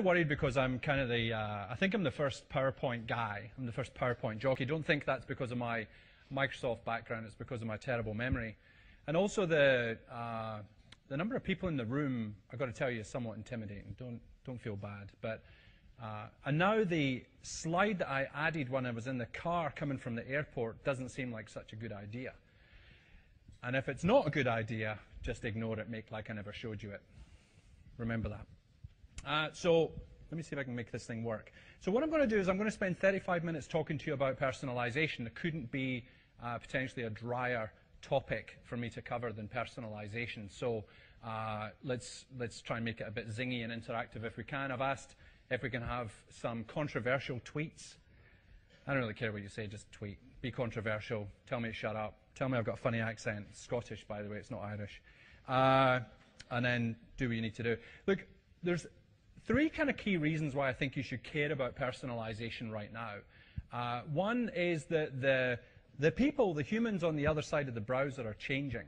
worried because I'm kind of the, I think I'm the first PowerPoint guy. I'm the first PowerPoint jockey. Don't think that's because of my Microsoft background. It's because of my terrible memory. And also the number of people in the room, I've got to tell you, is somewhat intimidating. Don't feel bad. But and now the slide that I added when I was in the car coming from the airport doesn't seem like such a good idea. And if it's not a good idea, just ignore it. Make like I never showed you it. Remember that. So let me see if I can make this thing work. So what I'm going to do is I'm going to spend 35 minutes talking to you about personalization. There couldn't be potentially a drier topic for me to cover than personalization. So let's try and make it a bit zingy and interactive if we can. I've asked if we can have some controversial tweets. I don't really care what you say, just tweet. Be controversial. Tell me to shut up. Tell me I've got a funny accent. It's Scottish, by the way. It's not Irish. And then do what you need to do. Look, there's three kind of key reasons why I think you should care about personalization right now. One is that the people, the humans on the other side of the browser are changing.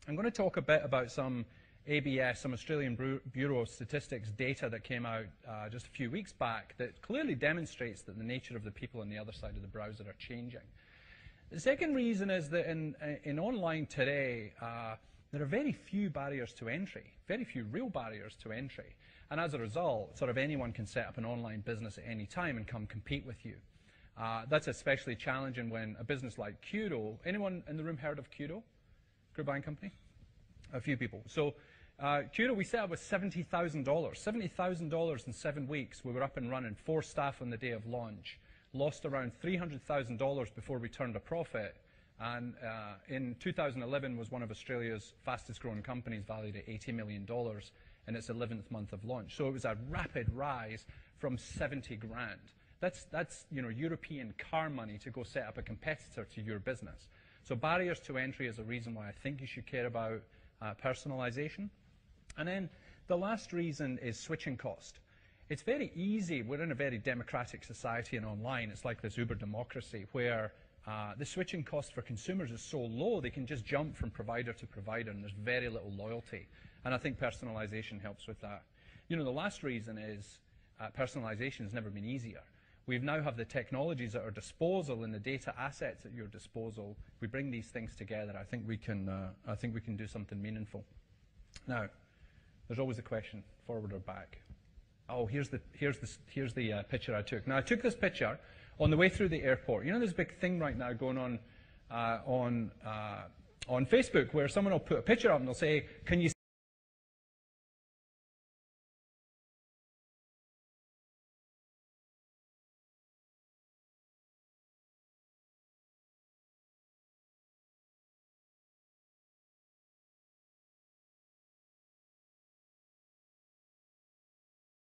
I'm going to talk a bit about some ABS, some Australian Bureau of Statistics data that came out just a few weeks back that clearly demonstrates that the nature of the people on the other side of the browser are changing. The second reason is that in online today, there are very few barriers to entry, very few real barriers to entry. And as a result, sort of anyone can set up an online business at any time and come compete with you. That's especially challenging when a business like Cudo, anyone in the room heard of Cudo? Group buying company? A few people. So Cudo, we set up with $70,000. $70,000 in 7 weeks. We were up and running, 4 staff on the day of launch. Lost around $300,000 before we turned a profit. And in 2011 was one of Australia's fastest growing companies, valued at $80 million in its 11th month of launch. So it was a rapid rise from 70 grand. That's European car money to go set up a competitor to your business. So barriers to entry is a reason why I think you should care about personalization. And then the last reason is switching cost. It's very easy. We're in a very democratic society and online. It's like this Uber democracy where the switching cost for consumers is so low they can just jump from provider to provider and there's very little loyalty. And I think personalization helps with that. The last reason is personalization has never been easier. We now have the technologies at our disposal and the data assets at your disposal. If we bring these things together, I think we can do something meaningful. Now, there's always a question: forward or back? Oh, here's the picture I took. Now, I took this picture on the way through the airport. There's a big thing right now going on Facebook where someone will put a picture up and they'll say, "Can you